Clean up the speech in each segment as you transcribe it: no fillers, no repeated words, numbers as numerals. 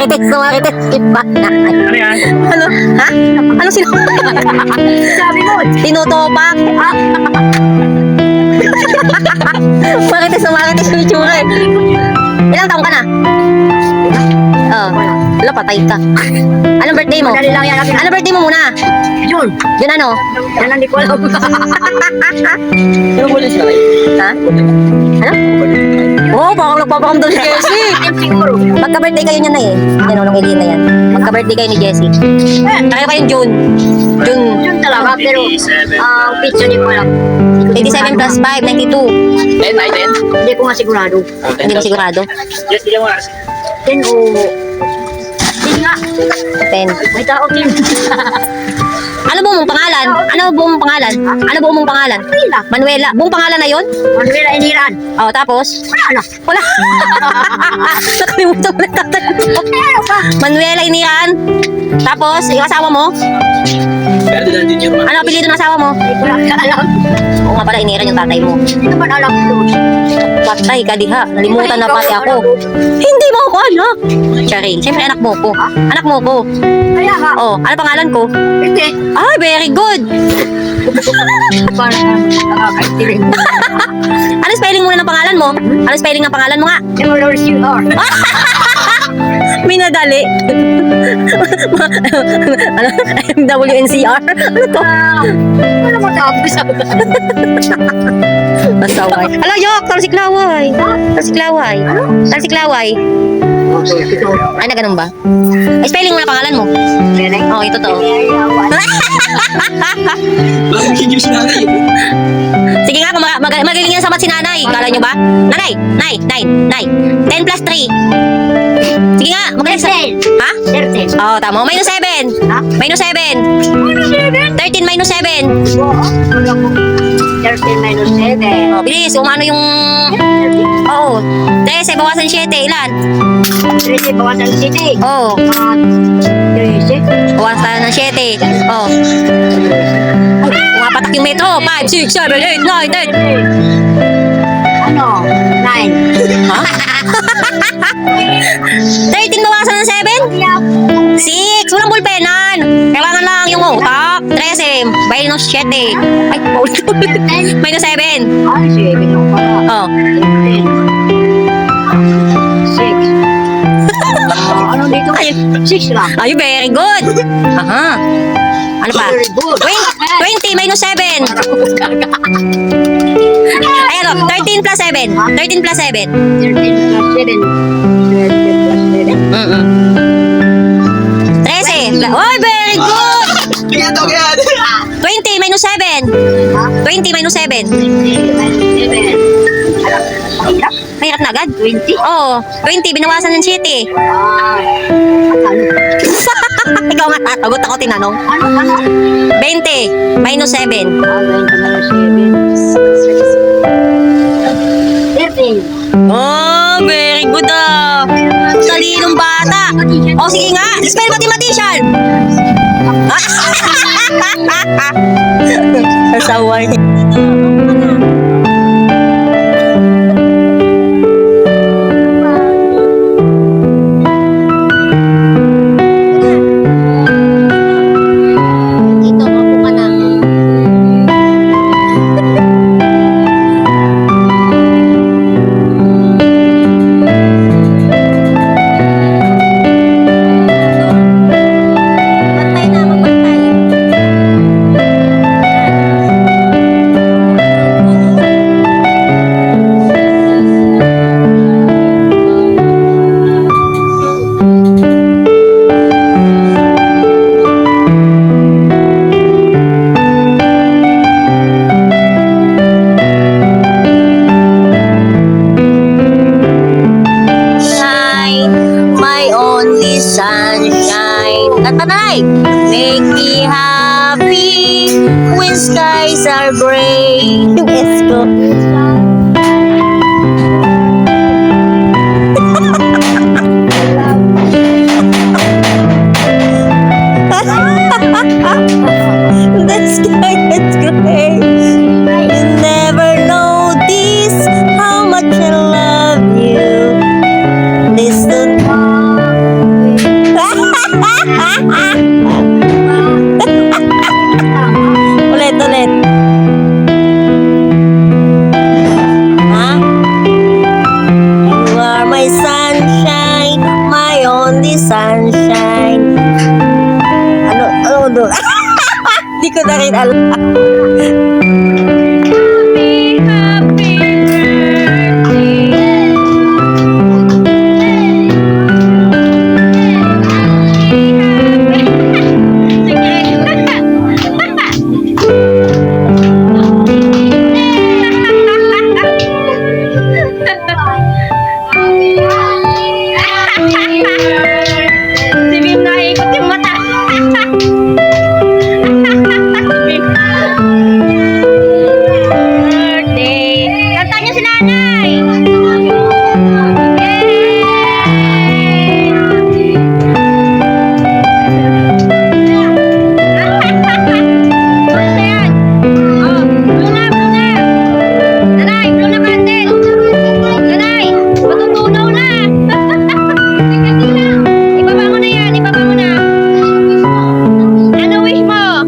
Marites, skip back na. Ano yan? Ano? Ha? Ano Sabi mo. Tinutopak? Marites yung itsura eh. Ilang taong ka na? Oo. Wala, patay ka. Anong birthday mo? Madali lang yan. Anong birthday mo muna? Yun. Yun ano? Yan lang di ko alam. Ano mo siya? Ha? Ano? Oo, baka nagpapakamdal si Jessie. Siguro. Magka-birthday kayo niyan na eh. Yan o, nung Elena yan. Magka-birthday kayo ni Jessie. Tayo kayong June. June Yun talaga. Pero ang pizza di ko alam. 87 plus 5, 92. 10, ay 10. Hindi ko nga sigurado. Hindi mo sigurado. Yes, hindi mo kasi. 10 o... Hindi nga. 10. May tao din. Ano buong mong pangalan? Ano buong mong pangalan? Ano buong mong pangalan? Manila. Manuela. Buong pangalan na yon? Manuela Iniran. Oh, tapos? Wala na. Wala. Nakalimutan mo na tatanong. Ano ka? Manuela Inian. Tapos, yung asawa mo? Pero din din yung Ano apelido ng asawa mo? Hindi ko lang alam. Oo nga pala, Iniran yung tatay mo. Hindi naman alam ko. Patay ka diha. Nalimutan na pati ako. Hindi mo ako anak. Charing. Siyempre anak mo ko. Anak mo ko. Kaya nga. Oh, ano pangalan ko? Hindi. Ay, very good. Parang nakakaitirin. Ano spelling muna ng pangalan mo? Ano spelling ng pangalan mo nga? M-O-R-C-R. Minadali. Ano? MWNCR? Ano to? Wala matapos. Masaway. Ala, yok! Talsiklaway. Talsiklaway. Talsiklaway. Ay, na ganun ba? Ay, spelling mo na pangalan mo. Oo, ito to. Bakit hindi si nanay? Sige nga, magaling yan sa mat si nanay. Kala nyo ba? Nanay! Nay! 10 plus 3. Sige nga, magaling sa... Ha? 13. Oo, tama. Minus 7. Ha? Minus 7. 13 minus 7. 13 minus 7. Oh, bilis. Umano yung... Oo. 13, bawasan 7. Ilan? 13 bawasan 7. Oo. 13. Bawasan ng 7. Oo. Pumapatak yung metro. 5, 6, 7, 8, 9, 10. Ano? 9. Ha? 13 bawasan ng 7? 6. Walang bulpenan. Kailangan lang yung utak. 13. Minus 7. Ay, minus 7. Ay, 7 lang pala. Oh. 6. Ano dito? 6 lang. Ay, very good. Aha. Ano pa? Very good. 20 minus 7. Ay, ano? 13 plus 7. 13 plus 7. 13 plus 7. 13 plus 7. 13. Oy, very good. Kaya daw yan. 20 minus 7. Ha? 20 minus 7. 20 minus 7. Mahirap. Mahirap na agad. 20. Oo. 20, binawasan ng 7. Ah. Ano? Ikaw nga tatagot ako tinanong. Ano? 20 minus 7. 20 minus 7. 13. Oh, very good ah. Talinong bata. O sige nga, spell mathematician. Kasaway. Dito ako ka na. Magbantay na, magbantay. Shine, my only sunshine. Tatanay! Make me happy when skies are gray. Yung S ko. The sky is gray. You never notice how much I love you. Listen, ko na rin alam. Si Bim naikot yung mata. Birthday. Kanta niyo si nanay. Basta yan. Oh, blue na, blue na. Nanay, blue na candle. Nanay, matutunaw na. Ibaba mo na yan, ibaba mo na. Ano wish mo?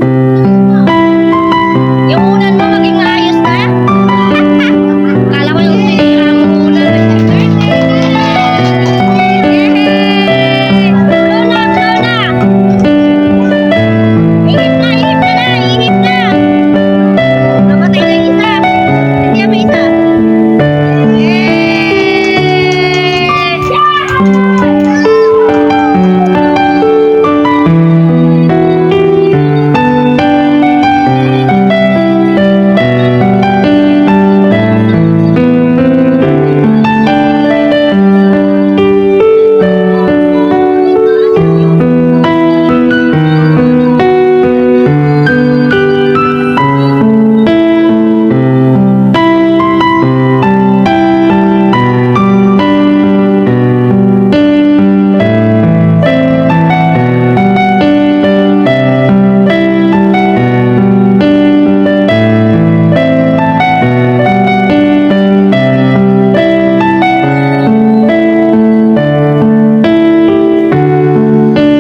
Yung unan mo maging maayos na? Kala ko yung sinira mo unan. Blow na, blow na. Ihip na, ihip na na, ihip na. Namatay na yung isa. Hindi may isa.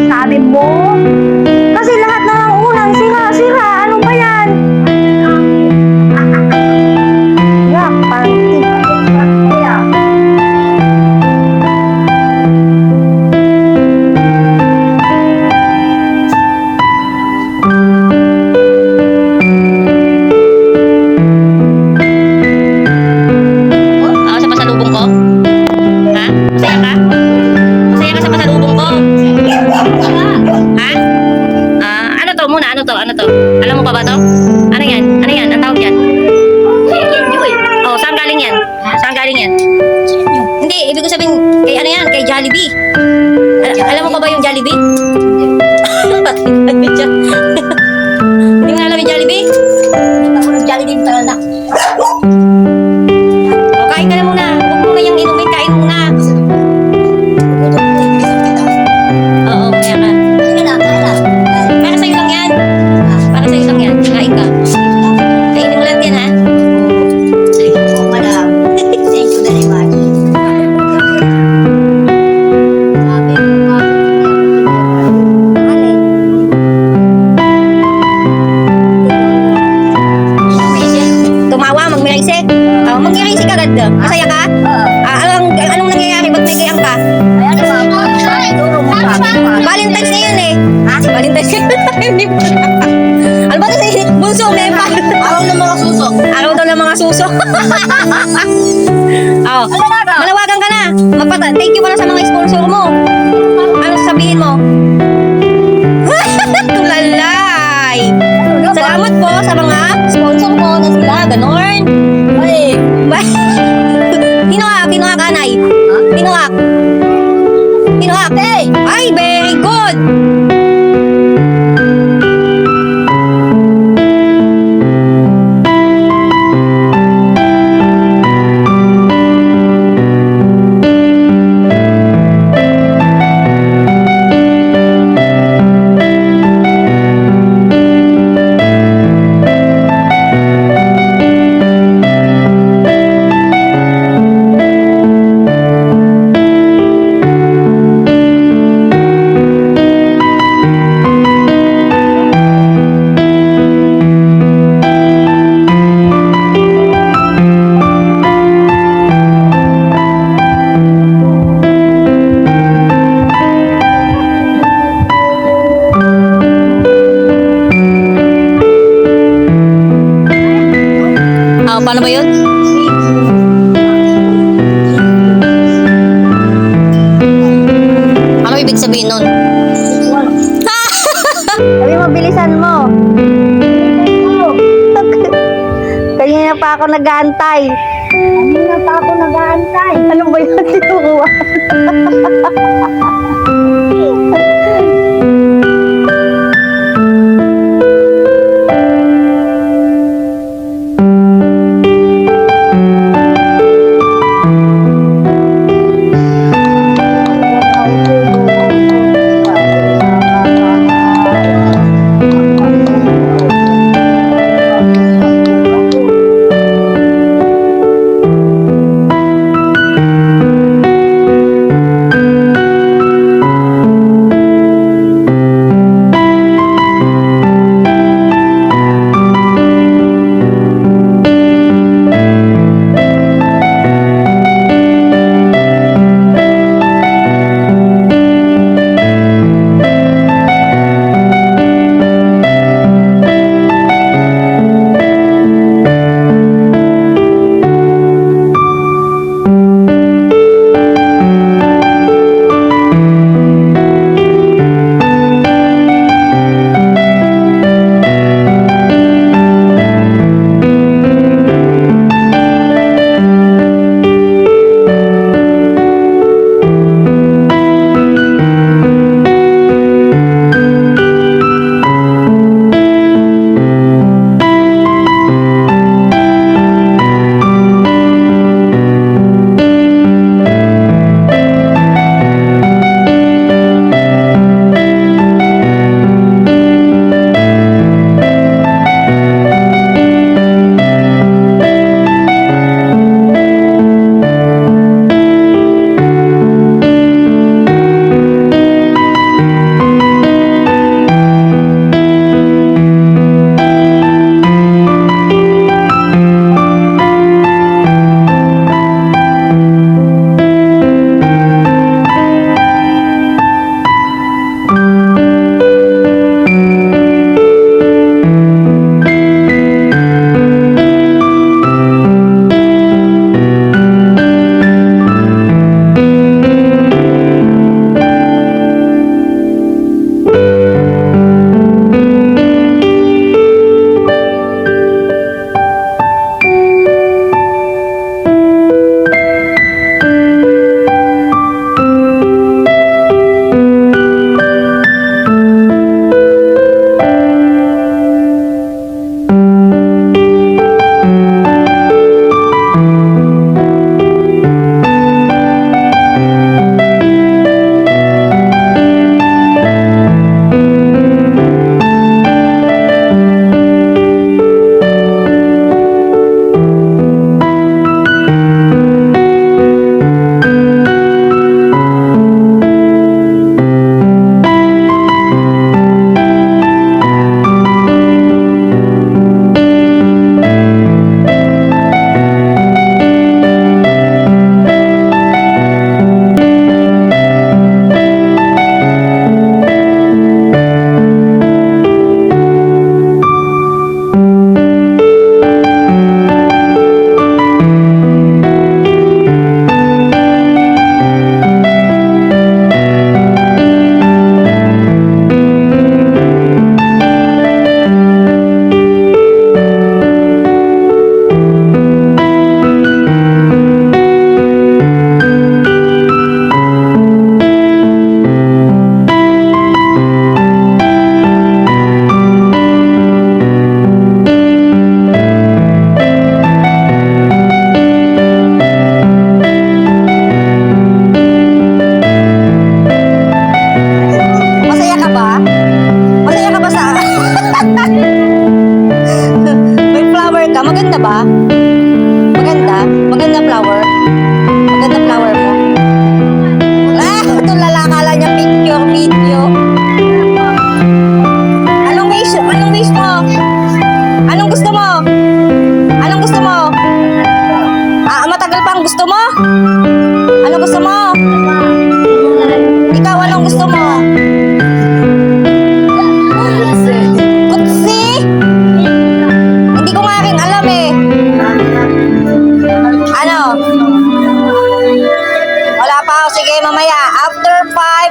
Sabi mo? Kasi lahat na ng unan sira-sira. Ano ba yan? Yak, panty. Ako sa pasalubong ko? Ha? Masaya ka? Masaya ka sa pasalubong ko? Ha? Ano to muna? Ano to? Ano to? Alam mo pa ba to? Ano yan? Ano yan? Ang tawag yan? Oh, saan galing yan? Saan galing yan? Hindi, ibig ko sabihin, kay ano yan? Kay Jollibee. Alam mo pa ba yung Jollibee? Hindi mo alam yung Jollibee? Hindi mo alam Jollibee, tagal na. O, kain ka na muna. Huwag muna yung inumin, kain muna. Oo, kaya ka. Para sa'yo lang yan. Para sa'yo lang yan. Kain ka. Kainin mo lang yan, ha? Madam, thank you very much. Tumawa, magmirise. Oh, magmirise ka agad. Masaya ka? Anong nangyayari? Ba't may gayang ka? Valentine's ngayon eh. Valentine's Hindi po. Ano ba ito? Bunso, may pa. Araw ng mga suso. Araw daw ng mga suso. Oh, manawagan ka na. Thank you pala sa mga sponsor mo. Ano sasabihin mo? Tulalay. Salamat po sa mga sponsor mo na sila. Ganon. Ay, Pinuhak, anay. Pinuhak. Ay, very good. Paano ba yun? Ano ibig sabihin nun? Sabi mo, bilisan mo. Kanina pa ako nag-aantay. Kanina pa ako nag-aantay. Ano ba yun? Tinukuha.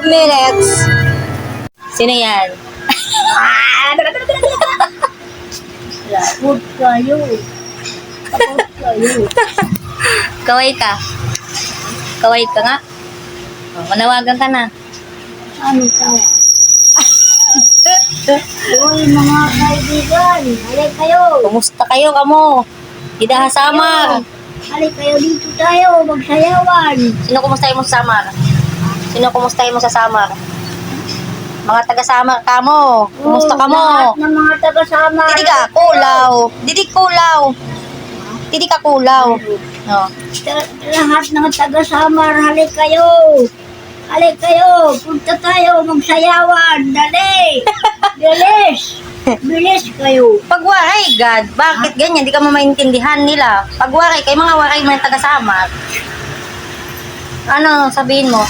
minutes. Sino yan? Lapot kayo. Lapot kayo. Kaway ka. Kaway ka nga. Oh, manawagan ka na. Ano tawa? Uy, mga kaibigan, halay kayo. Kumusta kayo kamo? Ida Samar. Halay kayo dito tayo, magsayawan. Sino kumustahin mo sa Samar? Sino kumustahin mo sa Samar? Mga taga Samar kamo. Kumusta Oh, kamo? lahat ng mga taga-sama. Didi ka kulaw. Didi kulaw. Didi ka kulaw. No. Lahat ng taga-Samar, halay kayo. Halay kayo, punta tayo, magsayawan. Dali. Bilis. Bilis kayo. Pagwaray, God, bakit ganyan? Di ka mo maintindihan nila. Pagwaray, kay mga waray man taga Samar. Ano sabihin mo?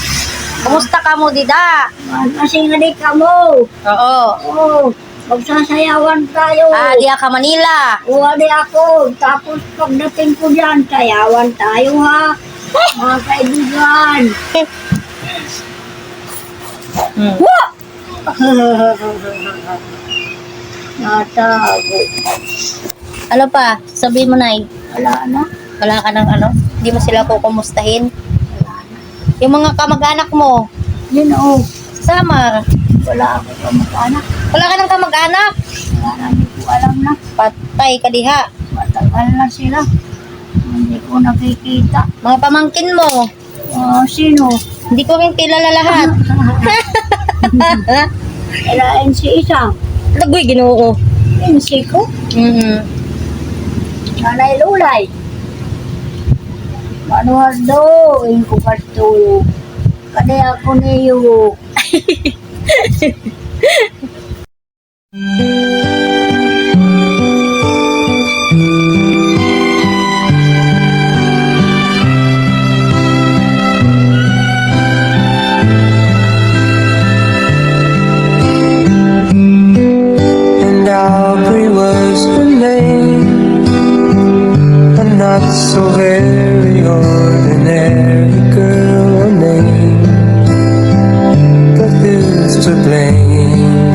Kumusta ka mo, Dida? Kasi nga di ka mo. Oo. Oo, magsasayawan tayo. Di ka Manila. Uwali ako. Tapos pagdating ko dyan, sayawan tayo ha. Mga kaibigan. Hmm. Natago. Ano pa? Sabihin mo, Nay. Wala na. Wala ka ng ano? Hindi mo sila kukumustahin? Yung mga kamag-anak mo, Yun o. sa Samar. Wala ako kamag-anak. Wala ka ng kamag-anak. Wala na, hindi ko alam na. Patay ka diha. Matagal na sila. Hindi ko nakikita. Mga pamangkin mo, Sino? hindi ko rin kilala lahat. Kailain si isang. Lagoy, ginoo ko. Pinsi ko. Nanay Lulay. Manuhardo. Ko kasto. Kade ako niyo. And Aubrey was her name, a not so very ordinary girl, a name, but who's to blame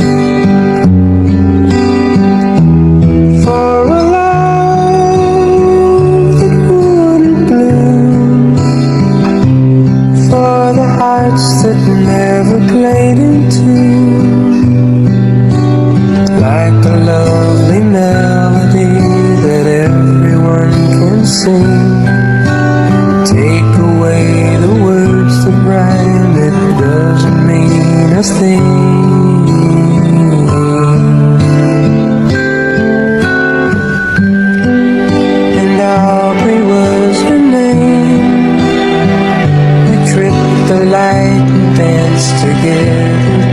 for a love that wouldn't bloom, for the hearts that never played in tune? Like a lovely melody that everyone can sing. Take away the words that rhyme, it doesn't mean a thing. And Aubrey was her name. We tripped the light and danced together